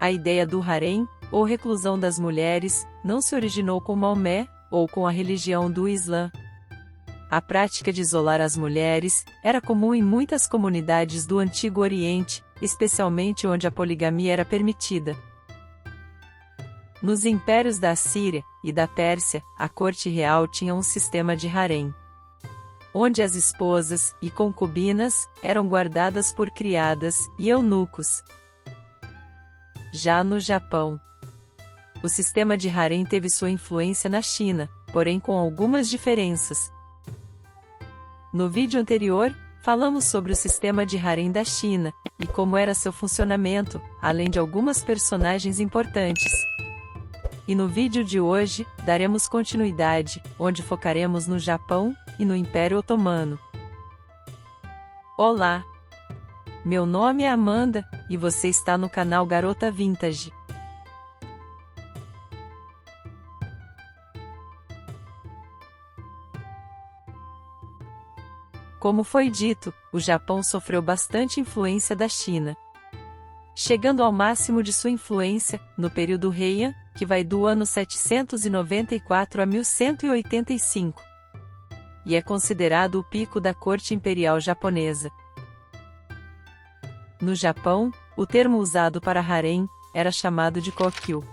A ideia do harém, ou reclusão das mulheres, não se originou com Maomé, ou com a religião do Islã. A prática de isolar as mulheres era comum em muitas comunidades do Antigo Oriente, especialmente onde a poligamia era permitida. Nos impérios da Assíria e da Pérsia, a corte real tinha um sistema de harém, onde as esposas e concubinas eram guardadas por criadas e eunucos. Já no Japão, o sistema de harém teve sua influência na China, porém com algumas diferenças. No vídeo anterior, falamos sobre o sistema de harém da China, e como era seu funcionamento, além de algumas personagens importantes. E no vídeo de hoje, daremos continuidade, onde focaremos no Japão e no Império Otomano. Olá! Meu nome é Amanda, e você está no canal Garota Vintage. Como foi dito, o Japão sofreu bastante influência da China, chegando ao máximo de sua influência, no período Heian, que vai do ano 794 a 1185. E é considerado o pico da corte imperial japonesa. No Japão, o termo usado para harém era chamado de kokyu,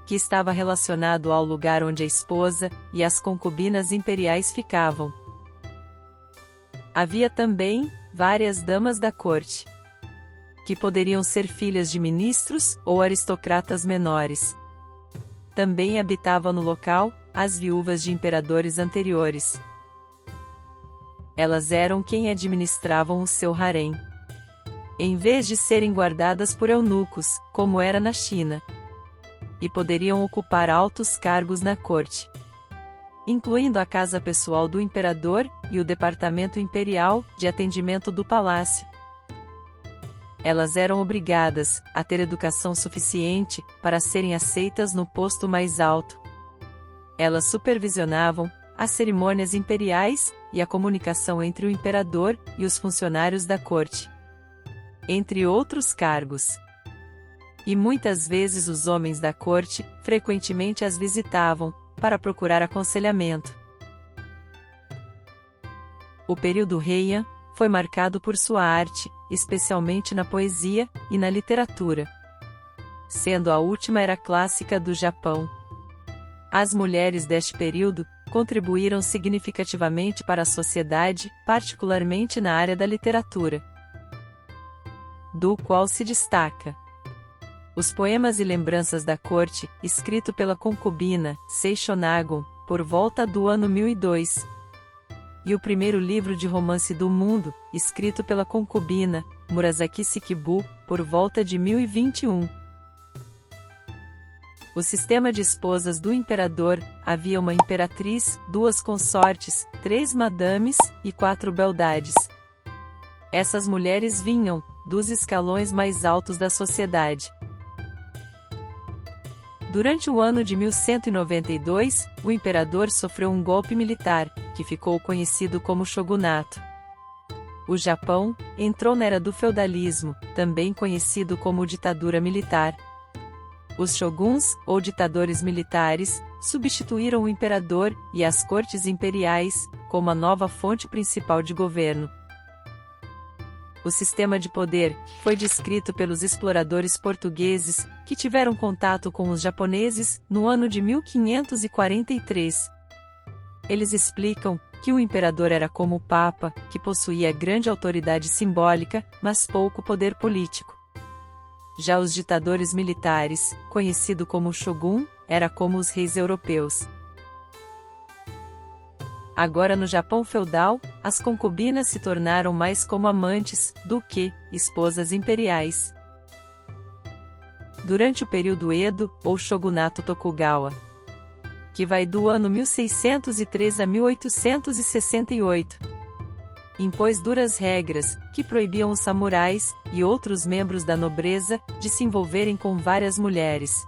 que estava relacionado ao lugar onde a esposa e as concubinas imperiais ficavam. Havia também várias damas da corte, que poderiam ser filhas de ministros ou aristocratas menores. Também habitavam no local as viúvas de imperadores anteriores. Elas eram quem administravam o seu harém, em vez de serem guardadas por eunucos, como era na China, e poderiam ocupar altos cargos na corte, incluindo a casa pessoal do imperador e o departamento imperial de atendimento do palácio. Elas eram obrigadas a ter educação suficiente para serem aceitas no posto mais alto. Elas supervisionavam as cerimônias imperiais e a comunicação entre o imperador e os funcionários da corte, entre outros cargos. E muitas vezes os homens da corte frequentemente as visitavam para procurar aconselhamento. O período Heian foi marcado por sua arte, especialmente na poesia e na literatura, sendo a última era clássica do Japão. As mulheres deste período contribuíram significativamente para a sociedade, particularmente na área da literatura, do qual se destaca os poemas e lembranças da corte, escrito pela concubina Seishonagon, por volta do ano 1002. E o primeiro livro de romance do mundo, escrito pela concubina Murasaki Shikibu, por volta de 1021. O sistema de esposas do imperador: havia uma imperatriz, 2 consortes, 3 madames e 4 beldades. Essas mulheres vinham dos escalões mais altos da sociedade. Durante o ano de 1192, o imperador sofreu um golpe militar, que ficou conhecido como shogunato. O Japão entrou na era do feudalismo, também conhecido como ditadura militar. Os shoguns, ou ditadores militares, substituíram o imperador e as cortes imperiais como a nova fonte principal de governo. O sistema de poder foi descrito pelos exploradores portugueses, que tiveram contato com os japoneses no ano de 1543. Eles explicam que o imperador era como o Papa, que possuía grande autoridade simbólica, mas pouco poder político. Já os ditadores militares, conhecido como shogun, era como os reis europeus. Agora no Japão feudal, as concubinas se tornaram mais como amantes do que esposas imperiais. Durante o período Edo, ou shogunato Tokugawa, que vai do ano 1603 a 1868, impôs duras regras, que proibiam os samurais e outros membros da nobreza de se envolverem com várias mulheres.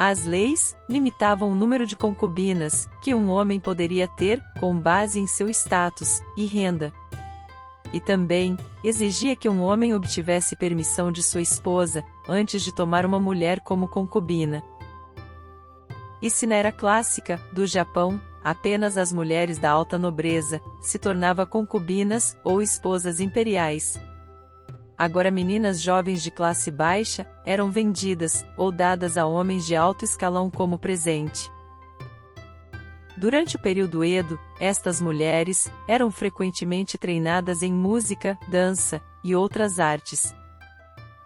As leis limitavam o número de concubinas que um homem poderia ter com base em seu status e renda. E também exigia que um homem obtivesse permissão de sua esposa antes de tomar uma mulher como concubina. E se na era clássica, do Japão, apenas as mulheres da alta nobreza se tornavam concubinas ou esposas imperiais. Agora meninas jovens de classe baixa eram vendidas ou dadas a homens de alto escalão como presente. Durante o período Edo, estas mulheres eram frequentemente treinadas em música, dança e outras artes.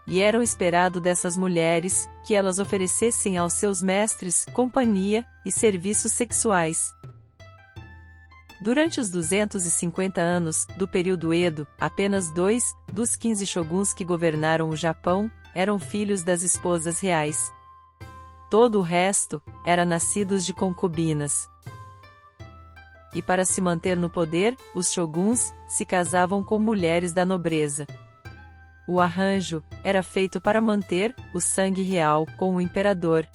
E era esperado dessas mulheres que elas oferecessem aos seus mestres companhia e serviços sexuais. Durante os 250 anos do período Edo, apenas 2 dos 15 shoguns que governaram o Japão eram filhos das esposas reais. Todo o resto era nascidos de concubinas. E para se manter no poder, os shoguns se casavam com mulheres da nobreza. O arranjo era feito para manter o sangue real com o imperador.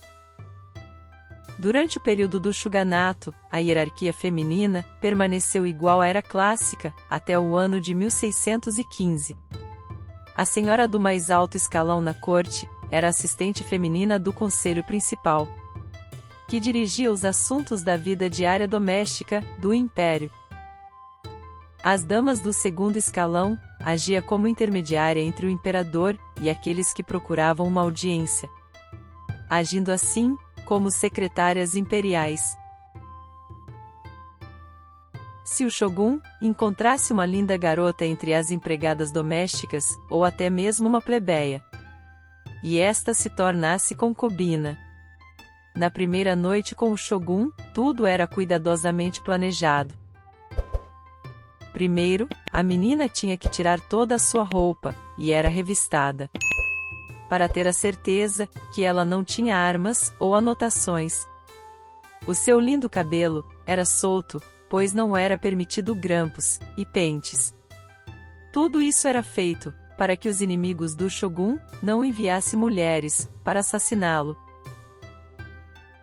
Durante o período do shogunato, a hierarquia feminina permaneceu igual à era clássica até o ano de 1615. A senhora do mais alto escalão na corte era assistente feminina do conselho principal, que dirigia os assuntos da vida diária doméstica do império. As damas do segundo escalão agiam como intermediária entre o imperador e aqueles que procuravam uma audiência, agindo assim como secretárias imperiais. Se o shogun encontrasse uma linda garota entre as empregadas domésticas, ou até mesmo uma plebeia, e esta se tornasse concubina, na primeira noite com o shogun, tudo era cuidadosamente planejado. Primeiro, a menina tinha que tirar toda a sua roupa, e era revistada, para ter a certeza que ela não tinha armas ou anotações. O seu lindo cabelo era solto, pois não era permitido grampos e pentes. Tudo isso era feito para que os inimigos do shogun não enviassem mulheres para assassiná-lo.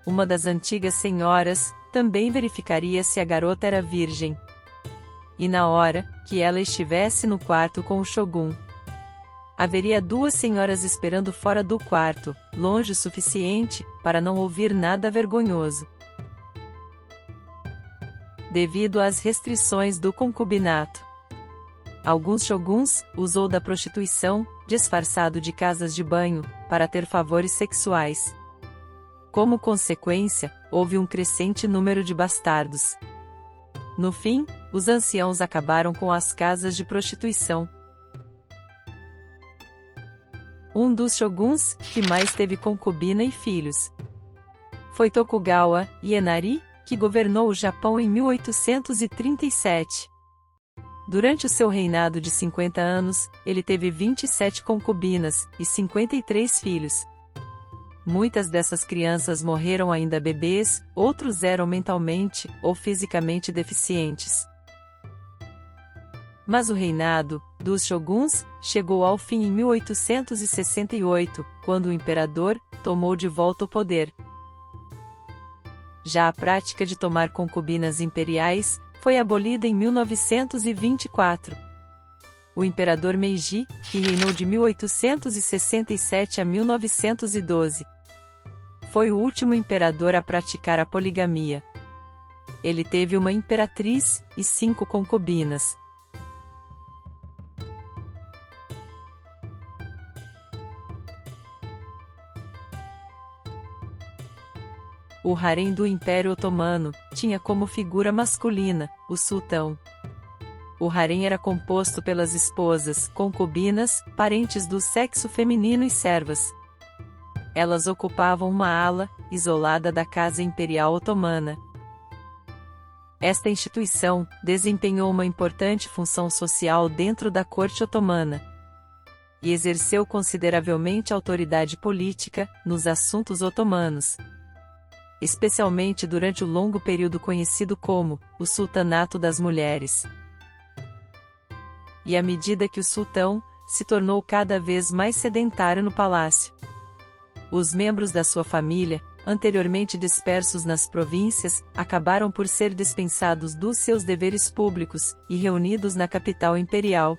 Uma das antigas senhoras também verificaria se a garota era virgem. E na hora que ela estivesse no quarto com o shogun, haveria 2 senhoras esperando fora do quarto, longe o suficiente para não ouvir nada vergonhoso. Devido às restrições do concubinato, alguns shoguns usou da prostituição, disfarçado de casas de banho, para ter favores sexuais. Como consequência, houve um crescente número de bastardos. No fim, os anciãos acabaram com as casas de prostituição. Um dos shoguns que mais teve concubina e filhos foi Tokugawa Ienari, que governou o Japão em 1837. Durante o seu reinado de 50 anos, ele teve 27 concubinas e 53 filhos. Muitas dessas crianças morreram ainda bebês, outros eram mentalmente ou fisicamente deficientes. Mas o reinado dos shoguns chegou ao fim em 1868, quando o imperador tomou de volta o poder. Já a prática de tomar concubinas imperiais foi abolida em 1924. O imperador Meiji, que reinou de 1867 a 1912, foi o último imperador a praticar a poligamia. Ele teve uma imperatriz e 5 concubinas. O harém do Império Otomano tinha como figura masculina o sultão. O harém era composto pelas esposas, concubinas, parentes do sexo feminino e servas. Elas ocupavam uma ala isolada da Casa Imperial Otomana. Esta instituição desempenhou uma importante função social dentro da corte otomana e exerceu consideravelmente autoridade política nos assuntos otomanos, especialmente durante o longo período conhecido como o Sultanato das Mulheres. E à medida que o sultão se tornou cada vez mais sedentário no palácio, os membros da sua família, anteriormente dispersos nas províncias, acabaram por ser dispensados dos seus deveres públicos e reunidos na capital imperial.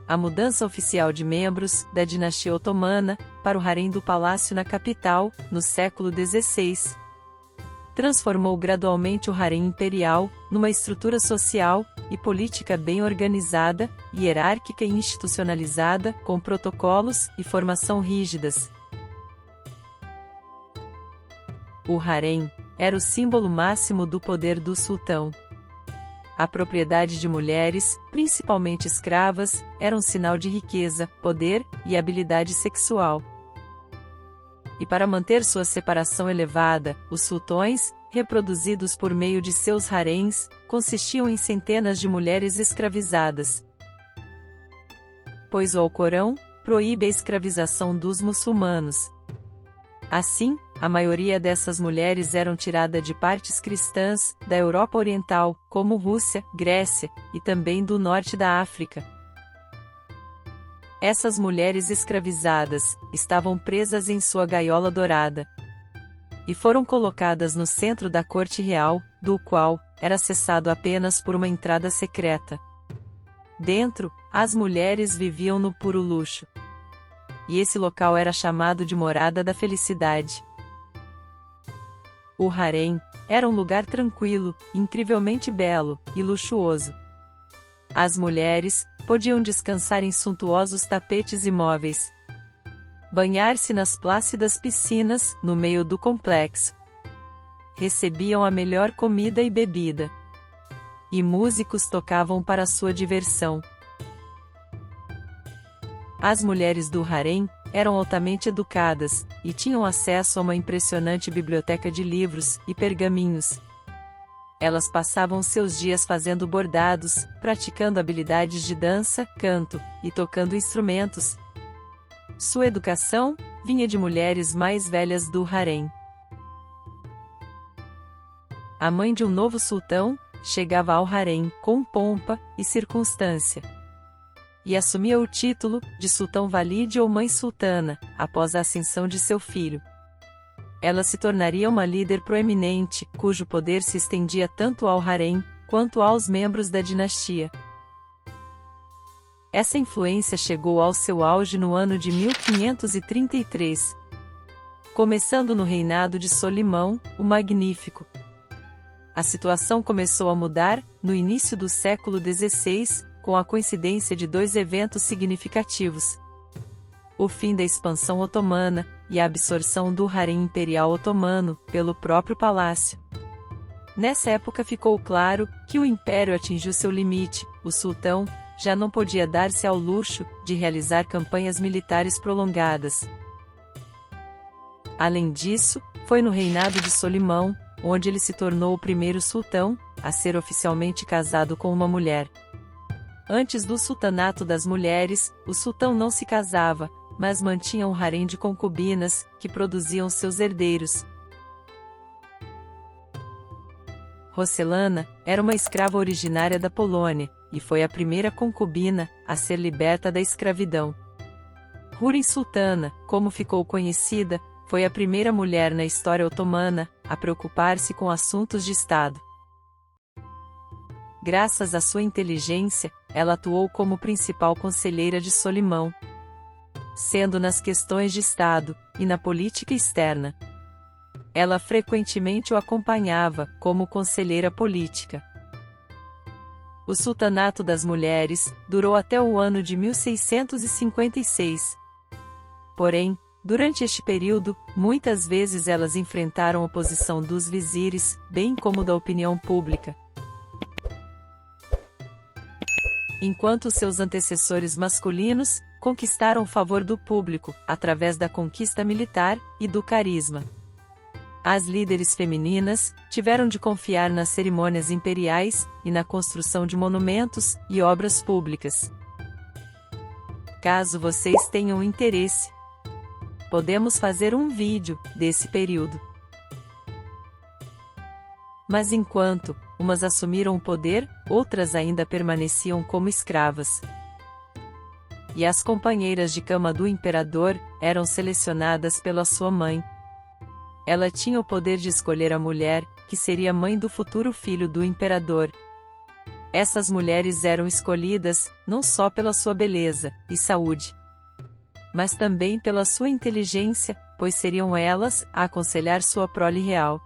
A mudança oficial de membros da dinastia otomana para o harém do palácio na capital, no século XVI, transformou gradualmente o harém imperial numa estrutura social e política bem organizada, hierárquica e institucionalizada, com protocolos e formação rígidas. O harém era o símbolo máximo do poder do sultão. A propriedade de mulheres, principalmente escravas, era um sinal de riqueza, poder e habilidade sexual. E para manter sua separação elevada, os sultões, reproduzidos por meio de seus haréns, consistiam em centenas de mulheres escravizadas. Pois o Alcorão proíbe a escravização dos muçulmanos. Assim, a maioria dessas mulheres eram tiradas de partes cristãs da Europa Oriental, como Rússia, Grécia, e também do norte da África. Essas mulheres escravizadas estavam presas em sua gaiola dourada e foram colocadas no centro da corte real, do qual era acessado apenas por uma entrada secreta. Dentro, as mulheres viviam no puro luxo. E esse local era chamado de morada da felicidade. O harém era um lugar tranquilo, incrivelmente belo e luxuoso. As mulheres podiam descansar em suntuosos tapetes imóveis, banhar-se nas plácidas piscinas no meio do complexo. Recebiam a melhor comida e bebida. E músicos tocavam para sua diversão. As mulheres do harém eram altamente educadas, e tinham acesso a uma impressionante biblioteca de livros e pergaminhos. Elas passavam seus dias fazendo bordados, praticando habilidades de dança, canto, e tocando instrumentos. Sua educação vinha de mulheres mais velhas do harém. A mãe de um novo sultão chegava ao harém com pompa e circunstância e assumia o título de sultão valide ou mãe sultana, após a ascensão de seu filho. Ela se tornaria uma líder proeminente, cujo poder se estendia tanto ao harém, quanto aos membros da dinastia. Essa influência chegou ao seu auge no ano de 1533, começando no reinado de Solimão, o Magnífico. A situação começou a mudar, no início do século XVI, com a coincidência de dois eventos significativos: o fim da expansão otomana e a absorção do harém imperial otomano pelo próprio palácio. Nessa época ficou claro que o império atingiu seu limite. O sultão já não podia dar-se ao luxo de realizar campanhas militares prolongadas. Além disso, foi no reinado de Solimão, onde ele se tornou o primeiro sultão a ser oficialmente casado com uma mulher. Antes do sultanato das mulheres, o sultão não se casava, mas mantinha um harém de concubinas, que produziam seus herdeiros. Rocelana era uma escrava originária da Polônia, e foi a primeira concubina a ser liberta da escravidão. Hürrem Sultana, como ficou conhecida, foi a primeira mulher na história otomana a preocupar-se com assuntos de Estado. Graças à sua inteligência, ela atuou como principal conselheira de Solimão, sendo nas questões de Estado e na política externa. Ela frequentemente o acompanhava como conselheira política. O sultanato das mulheres durou até o ano de 1656. Porém, durante este período, muitas vezes elas enfrentaram oposição dos vizires, bem como da opinião pública. Enquanto seus antecessores masculinos conquistaram o favor do público através da conquista militar e do carisma, as líderes femininas tiveram de confiar nas cerimônias imperiais e na construção de monumentos e obras públicas. Caso vocês tenham interesse, podemos fazer um vídeo desse período. Mas enquanto umas assumiram o poder, outras ainda permaneciam como escravas. E as companheiras de cama do imperador eram selecionadas pela sua mãe. Ela tinha o poder de escolher a mulher, que seria mãe do futuro filho do imperador. Essas mulheres eram escolhidas, não só pela sua beleza e saúde, mas também pela sua inteligência, pois seriam elas a aconselhar sua prole real.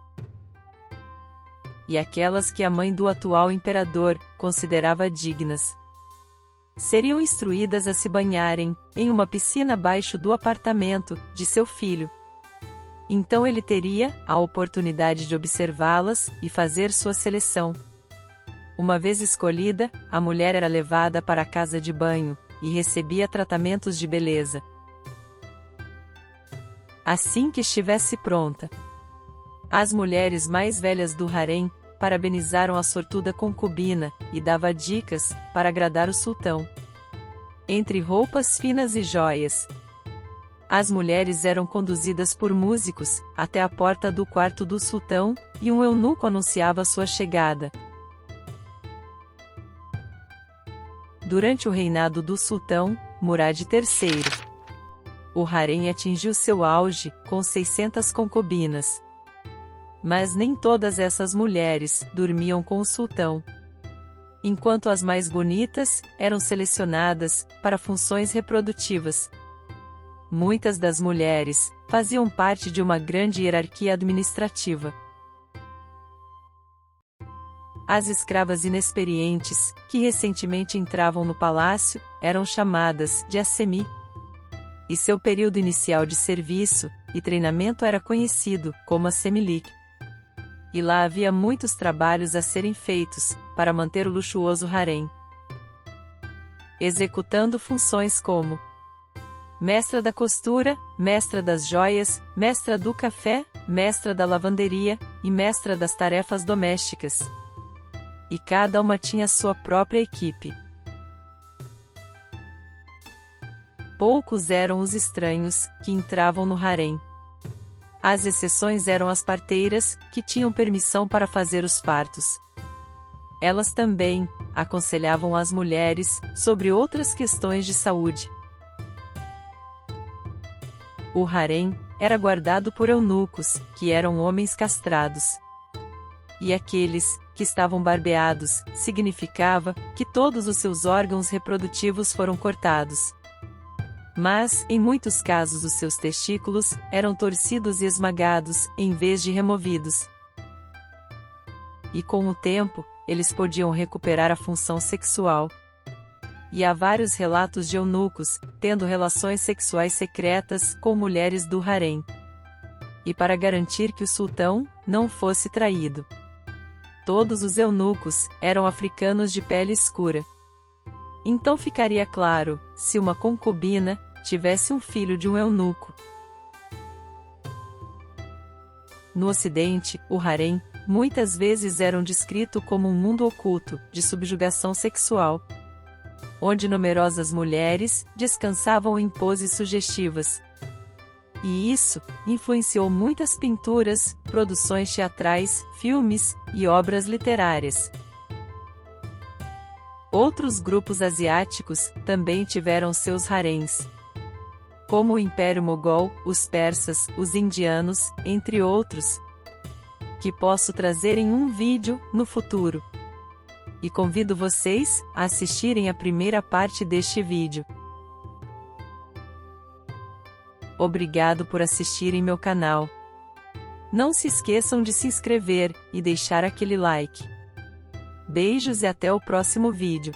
E aquelas que a mãe do atual imperador considerava dignas seriam instruídas a se banharem em uma piscina abaixo do apartamento de seu filho. Então ele teria a oportunidade de observá-las e fazer sua seleção. Uma vez escolhida, a mulher era levada para a casa de banho e recebia tratamentos de beleza. Assim que estivesse pronta, as mulheres mais velhas do harém parabenizaram a sortuda concubina e dava dicas para agradar o sultão. Entre roupas finas e joias, as mulheres eram conduzidas por músicos até a porta do quarto do sultão, e um eunuco anunciava sua chegada. Durante o reinado do sultão Murad III, o harém atingiu seu auge com 600 concubinas. Mas nem todas essas mulheres dormiam com o sultão. Enquanto as mais bonitas eram selecionadas para funções reprodutivas, muitas das mulheres faziam parte de uma grande hierarquia administrativa. As escravas inexperientes, que recentemente entravam no palácio, eram chamadas de assemi, e seu período inicial de serviço e treinamento era conhecido como assemilik. E lá havia muitos trabalhos a serem feitos para manter o luxuoso harém, executando funções como mestra da costura, mestra das joias, mestra do café, mestra da lavanderia e mestra das tarefas domésticas. E cada uma tinha sua própria equipe. Poucos eram os estranhos que entravam no harém. As exceções eram as parteiras, que tinham permissão para fazer os partos. Elas também aconselhavam as mulheres sobre outras questões de saúde. O harém era guardado por eunucos, que eram homens castrados. E aqueles que estavam barbeados significava que todos os seus órgãos reprodutivos foram cortados. Mas, em muitos casos, os seus testículos eram torcidos e esmagados, em vez de removidos. E com o tempo, eles podiam recuperar a função sexual. E há vários relatos de eunucos tendo relações sexuais secretas com mulheres do harém. E para garantir que o sultão não fosse traído, todos os eunucos eram africanos de pele escura. Então ficaria claro se uma concubina tivesse um filho de um eunuco. No Ocidente, o harém muitas vezes era descrito como um mundo oculto de subjugação sexual, onde numerosas mulheres descansavam em poses sugestivas. E isso influenciou muitas pinturas, produções teatrais, filmes e obras literárias. Outros grupos asiáticos também tiveram seus haréns, como o Império Mogol, os persas, os indianos, entre outros, que posso trazer em um vídeo no futuro. E convido vocês a assistirem a primeira parte deste vídeo. Obrigado por assistirem meu canal. Não se esqueçam de se inscrever e deixar aquele like. Beijos e até o próximo vídeo.